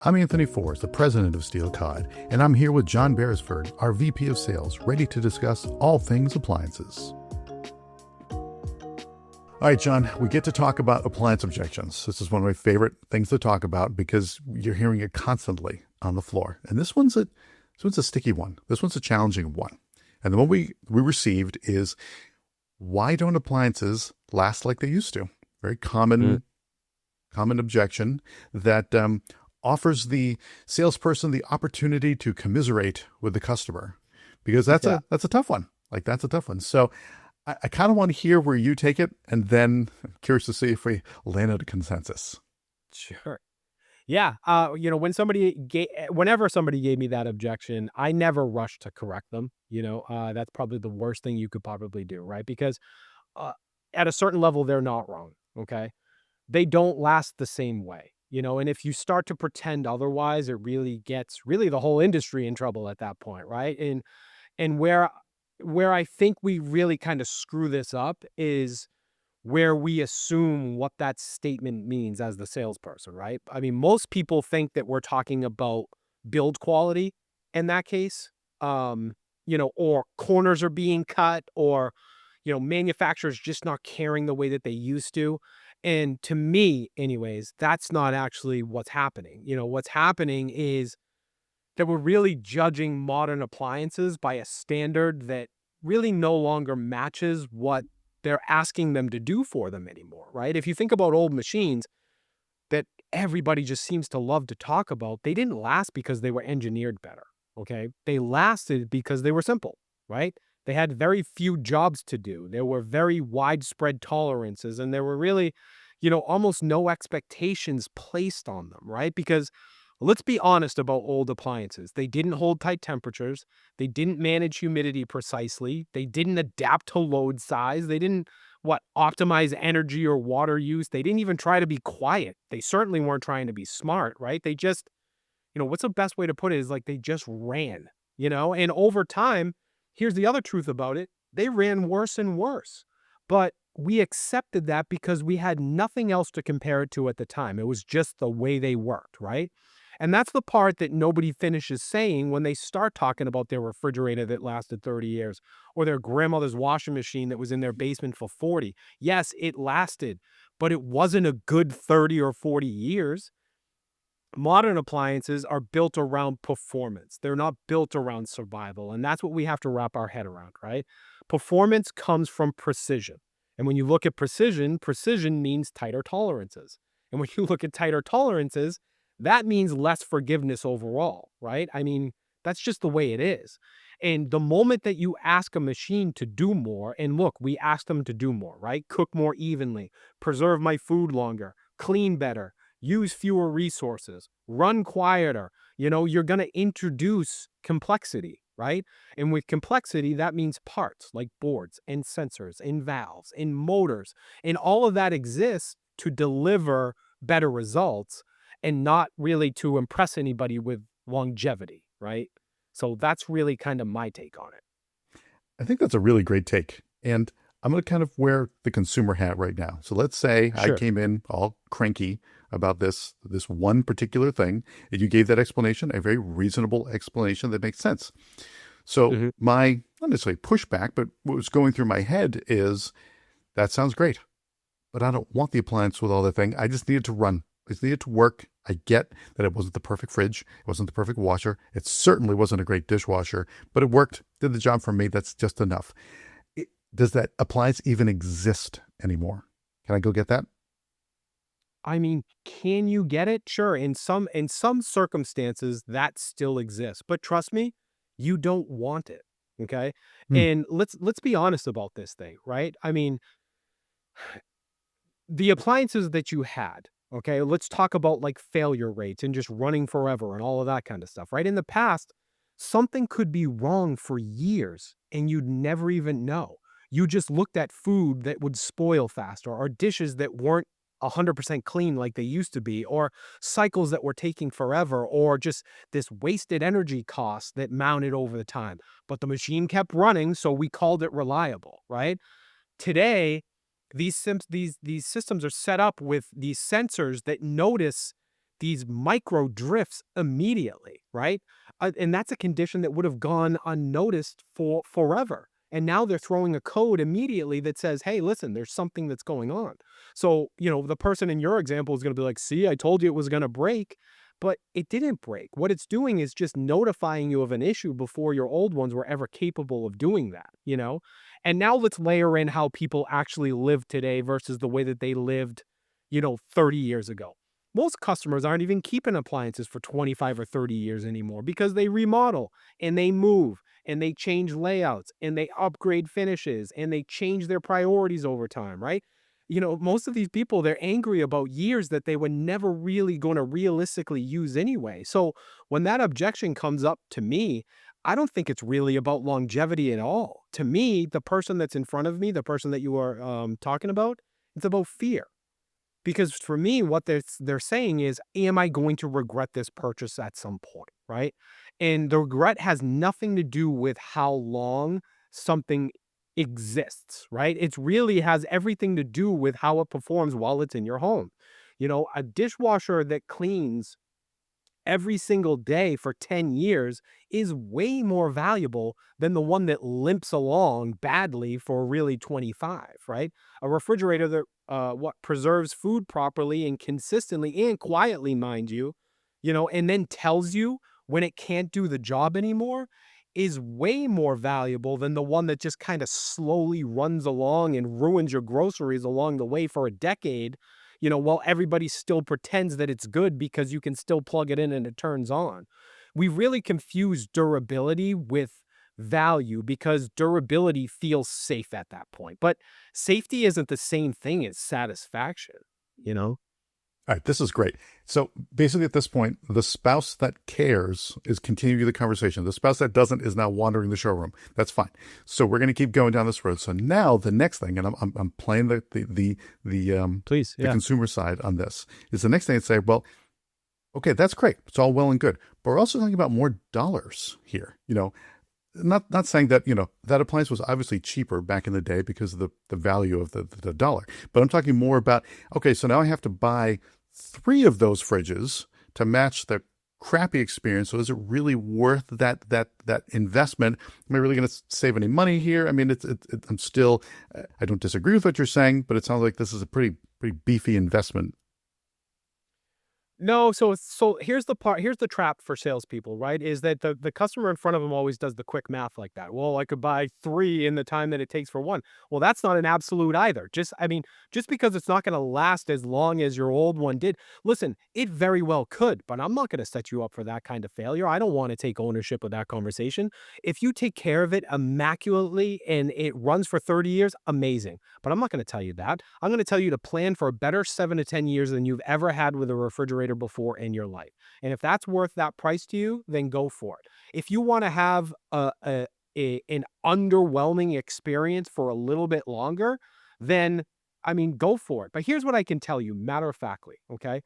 I'm Anthony Forrest, the president of Steel Cod, and I'm here with John Beresford, our VP of Sales, ready to discuss all things appliances. All right, John, we get to talk about appliance objections. This is one of my favorite things to talk about because you're hearing it constantly on the floor. And this one's a sticky one. This one's a challenging one. And the one we received is, why don't appliances last like they used to? Very common objection that offers the salesperson the opportunity to commiserate with the customer, because that's a tough one. That's a tough one. So I kind of want to hear where you take it, and then I'm curious to see if we land at a consensus. Sure. Yeah. Whenever somebody gave me that objection, I never rushed to correct them. That's probably the worst thing you could probably do, right? Because at a certain level, they're not wrong. Okay. They don't last the same way, and if you start to pretend otherwise, it really gets the whole industry in trouble at that point. Right. And where I think we really kind of screw this up is where we assume what that statement means as the salesperson, right? I mean, most people think that we're talking about build quality in that case, or corners are being cut, or, manufacturers just not caring the way that they used to. And to me, anyways, that's not actually what's happening. What's happening is that we're really judging modern appliances by a standard that really no longer matches what they're asking them to do for them anymore, right? If you think about old machines that everybody just seems to love to talk about, they didn't last because they were engineered better, okay? They lasted because they were simple, right? They had very few jobs to do. There were very widespread tolerances, and there were really, almost no expectations placed on them, right? Because let's be honest about old appliances. They didn't hold tight temperatures. They didn't manage humidity precisely. They didn't adapt to load size. They didn't, optimize energy or water use. They didn't even try to be quiet. They certainly weren't trying to be smart, right? They just, what's the best way to put it is they just ran, and over time, here's the other truth about it. They ran worse and worse, but we accepted that because we had nothing else to compare it to at the time. It was just the way they worked, right? And that's the part that nobody finishes saying when they start talking about their refrigerator that lasted 30 years or their grandmother's washing machine that was in their basement for 40. Yes, it lasted, but it wasn't a good 30 or 40 years. Modern appliances are built around performance. They're not built around survival. And that's what we have to wrap our head around, right? Performance comes from precision. And when you look at precision means tighter tolerances. And when you look at tighter tolerances, that means less forgiveness overall, right? I mean, that's just the way it is. And the moment that you ask a machine to do more, and look, we ask them to do more, right? Cook more evenly, preserve my food longer, clean better, use fewer resources, run quieter, you're going to introduce complexity, right? And with complexity, that means parts like boards and sensors and valves and motors, and all of that exists to deliver better results, and not really to impress anybody with longevity, right? So that's really kind of my take on it. I think that's a really great take. And I'm going to kind of wear the consumer hat right now. So let's say I came in all cranky about this one particular thing, and you gave that explanation, a very reasonable explanation that makes sense. So my, not necessarily pushback, but what was going through my head is, that sounds great, but I don't want the appliance with all the thing. I just need it to run. I just need it to work. I get that it wasn't the perfect fridge. It wasn't the perfect washer. It certainly wasn't a great dishwasher, but it worked, did the job for me. That's just enough. Does that appliance even exist anymore? Can I go get that? I mean, can you get it? Sure. In some circumstances, that still exists. But trust me, you don't want it. Okay. And let's be honest about this thing, right? I mean, the appliances that you had, okay, let's talk about failure rates and just running forever and all of that kind of stuff, right? In the past, something could be wrong for years and you'd never even know. You just looked at food that would spoil faster, or dishes that weren't 100% clean like they used to be, or cycles that were taking forever, or just this wasted energy cost that mounted over the time. But the machine kept running, so we called it reliable, right? Today, these systems are set up with these sensors that notice these micro drifts immediately, right? And that's a condition that would have gone unnoticed for forever. And now they're throwing a code immediately that says, hey, listen, there's something that's going on. So, the person in your example is going to be like, see, I told you it was going to break, but it didn't break. What it's doing is just notifying you of an issue before your old ones were ever capable of doing that. And now let's layer in how people actually live today versus the way that they lived, 30 years ago. Most customers aren't even keeping appliances for 25 or 30 years anymore because they remodel and they move and they change layouts and they upgrade finishes and they change their priorities over time, right? Most of these people, they're angry about years that they were never really going to realistically use anyway. So when that objection comes up to me, I don't think it's really about longevity at all. To me, the person that's in front of me, the person that you are talking about, it's about fear. Because for me, what they're saying is, am I going to regret this purchase at some point, right? And the regret has nothing to do with how long something exists, right? It really has everything to do with how it performs while it's in your home. A dishwasher that cleans every single day for 10 years is way more valuable than the one that limps along badly for really 25, right? A refrigerator that what preserves food properly and consistently and quietly, mind you, and then tells you when it can't do the job anymore is way more valuable than the one that just kind of slowly runs along and ruins your groceries along the way for a decade, while everybody still pretends that it's good because you can still plug it in and it turns on. We really confuse durability with value because durability feels safe at that point. But safety isn't the same thing as satisfaction, you know? All right, this is great. So basically at this point, the spouse that cares is continuing the conversation. The spouse that doesn't is now wandering the showroom. That's fine. So we're going to keep going down this road. So now the next thing, and I'm playing Please, the consumer side on this, is the next thing to say, well, okay, that's great. It's all well and good. But we're also talking about more dollars here. Not saying that, that appliance was obviously cheaper back in the day because of the value of the dollar. But I'm talking more about, okay, so now I have to buy 3 of those fridges to match the crappy experience. So is it really worth that investment? Am I really going to save any money here? I mean, I'm still, I don't disagree with what you're saying, but it sounds like this is a pretty beefy investment. No, so here's the trap for salespeople, right? Is that the customer in front of them always does the quick math like that. Well, I could buy 3 in the time that it takes for one. Well, that's not an absolute either. Just because it's not going to last as long as your old one did. Listen, it very well could, but I'm not going to set you up for that kind of failure. I don't want to take ownership of that conversation. If you take care of it immaculately and it runs for 30 years, amazing. But I'm not going to tell you that. I'm going to tell you to plan for a better 7 to 10 years than you've ever had with a refrigerator before in your life. And if that's worth that price to you, then go for it. If you want to have an underwhelming experience for a little bit longer, then go for it. But here's what I can tell you, matter of factly, okay?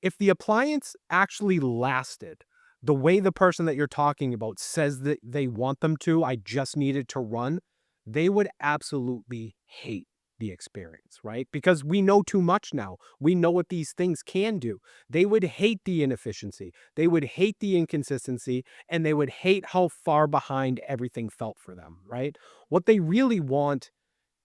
If the appliance actually lasted the way the person that you're talking about says that they want them to, I just need it to run, they would absolutely hate the experience, right? Because we know too much now. We know what these things can do. They would hate the inefficiency. They would hate the inconsistency, and they would hate how far behind everything felt for them, right? What they really want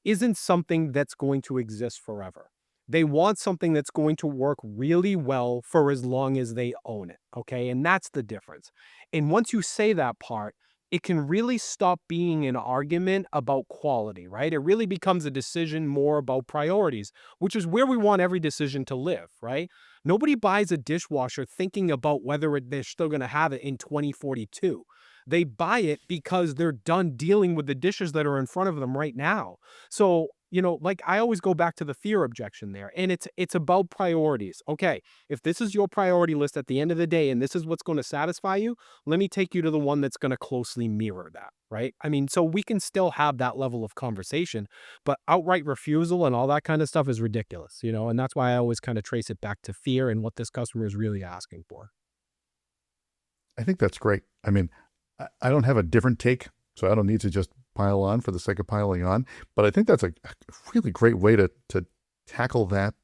isn't something that's going to exist forever. They want something that's going to work really well for as long as they own it, okay? And that's the difference. And once you say that part, it can really stop being an argument about quality, right? It really becomes a decision more about priorities, which is where we want every decision to live, right? Nobody buys a dishwasher thinking about whether they're still going to have it in 2042. They buy it because they're done dealing with the dishes that are in front of them right now. So, like I always go back to the fear objection there, and it's about priorities. Okay, if this is your priority list at the end of the day and this is what's going to satisfy you, let me take you to the one that's going to closely mirror that, right? So we can still have that level of conversation, but outright refusal and all that kind of stuff is ridiculous, and that's why I always kind of trace it back to fear and what this customer is really asking for. I think that's great. I don't have a different take, so I don't need to just pile on for the sake of piling on. But I think that's a really great way to tackle that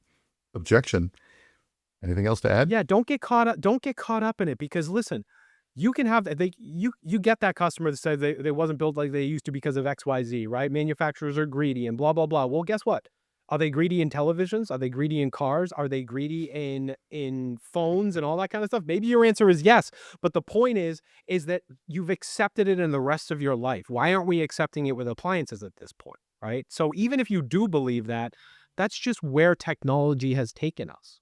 objection. Anything else to add? Yeah, don't get caught up. Don't get caught up in it because listen, you can have you get that customer that says they wasn't built like they used to because of XYZ, right? Manufacturers are greedy and blah blah blah. Well, guess what? Are they greedy in televisions? Are they greedy in cars? Are they greedy in phones and all that kind of stuff? Maybe your answer is yes, but the point is that you've accepted it in the rest of your life. Why aren't we accepting it with appliances at this point, right? So even if you do believe that, that's just where technology has taken us.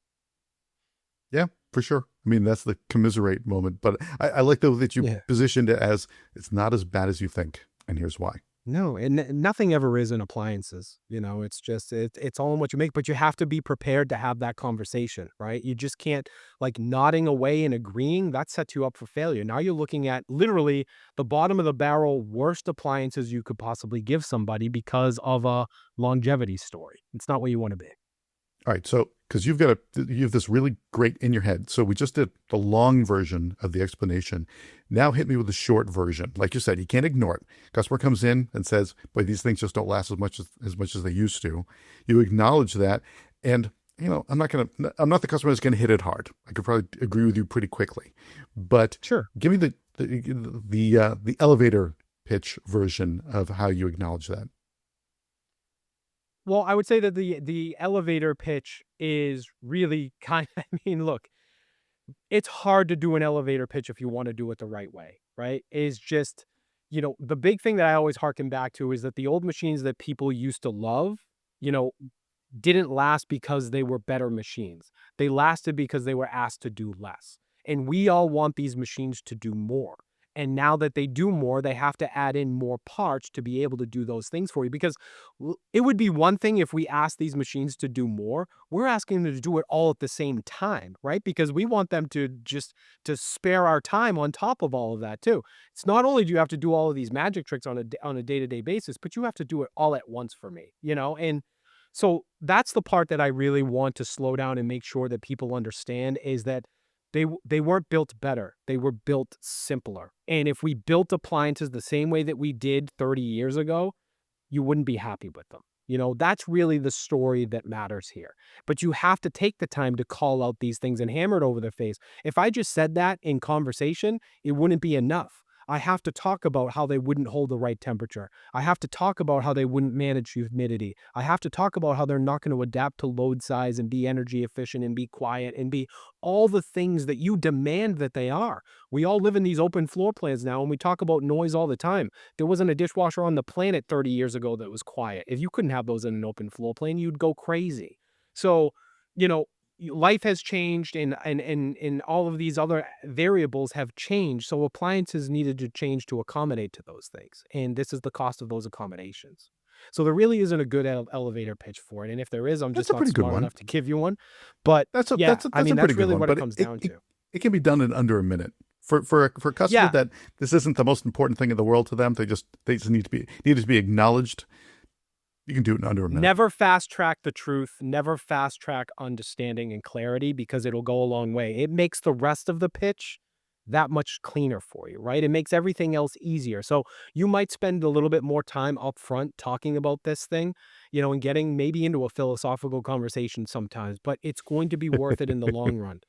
Yeah, for sure. I mean, that's the commiserate moment. But I like, though, that you positioned it as it's not as bad as you think. And here's why. No, and nothing ever is in appliances. It's just, it's all in what you make, but you have to be prepared to have that conversation, right? You just can't like nodding away and agreeing. That sets you up for failure. Now you're looking at literally the bottom of the barrel, worst appliances you could possibly give somebody because of a longevity story. It's not where you want to be. All right. So, because you have this really great in your head. So we just did the long version of the explanation. Now hit me with the short version. Like you said, you can't ignore it. Customer comes in and says, boy, these things just don't last as much as they used to. You acknowledge that. And, I'm not the customer that's going to hit it hard. I could probably agree with you pretty quickly, but sure. Give me the elevator pitch version of how you acknowledge that. Well, I would say that the elevator pitch is really look, it's hard to do an elevator pitch if you want to do it the right way, right? Is just, the big thing that I always harken back to is that the old machines that people used to love, didn't last because they were better machines. They lasted because they were asked to do less. And we all want these machines to do more. And now that they do more, they have to add in more parts to be able to do those things for you. Because it would be one thing if we ask these machines to do more. We're asking them to do it all at the same time, right? Because we want them to spare our time on top of all of that too. It's not only do you have to do all of these magic tricks on a day-to-day basis, but you have to do it all at once for me, And so that's the part that I really want to slow down and make sure that people understand is that they weren't built better. They were built simpler. And if we built appliances the same way that we did 30 years ago, you wouldn't be happy with them. That's really the story that matters here. But you have to take the time to call out these things and hammer it over their face. If I just said that in conversation, it wouldn't be enough. I have to talk about how they wouldn't hold the right temperature. I have to talk about how they wouldn't manage humidity. I have to talk about how they're not going to adapt to load size and be energy efficient and be quiet and be all the things that you demand that they are. We all live in these open floor plans now, and we talk about noise all the time. There wasn't a dishwasher on the planet 30 years ago that was quiet. If you couldn't have those in an open floor plan, you'd go crazy. So, life has changed and all of these other variables have changed. So appliances needed to change to accommodate to those things. And this is the cost of those accommodations. So there really isn't a good elevator pitch for it. And if there is, I'm just not smart enough to give you one. But that's really what it comes down to. It can be done in under a minute. For a customer that this isn't the most important thing in the world to them, they just need to be acknowledged. You can do it in under a minute. Never fast track the truth. Never fast track understanding and clarity because it'll go a long way. It makes the rest of the pitch that much cleaner for you, right? It makes everything else easier. So you might spend a little bit more time up front talking about this thing, and getting maybe into a philosophical conversation sometimes, but it's going to be worth it in the long run.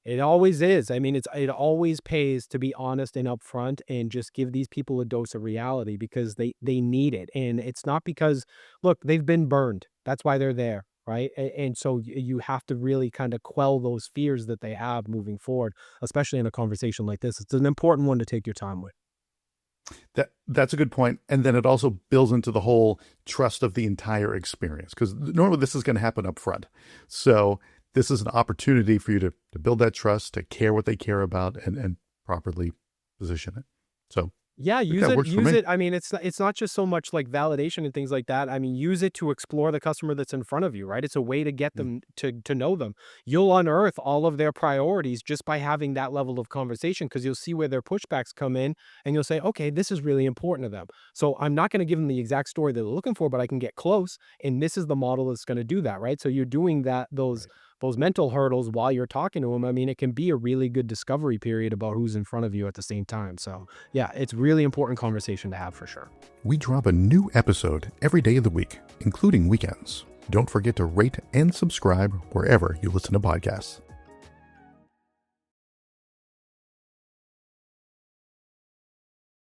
It always is. I mean, it always pays to be honest and upfront and just give these people a dose of reality because they need it. And it's not because, look, they've been burned. That's why they're there, right? And so you have to really kind of quell those fears that they have moving forward, especially in a conversation like this. It's an important one to take your time with. That's a good point. And then it also builds into the whole trust of the entire experience because normally this is going to happen up front. So this is an opportunity for you to build that trust, to care what they care about, and properly position it. So yeah, use it. I mean, it's not just so much like validation and things like that. I mean, use it to explore the customer that's in front of you, right? It's a way to get them to know them. You'll unearth all of their priorities just by having that level of conversation because you'll see where their pushbacks come in and you'll say, okay, this is really important to them. So I'm not going to give them the exact story they're looking for, but I can get close. And this is the model that's going to do that, right? So you're doing those mental hurdles while you're talking to them. I mean, it can be a really good discovery period about who's in front of you at the same time. So yeah, it's really important conversation to have for sure. We drop a new episode every day of the week, including weekends. Don't forget to rate and subscribe wherever you listen to podcasts.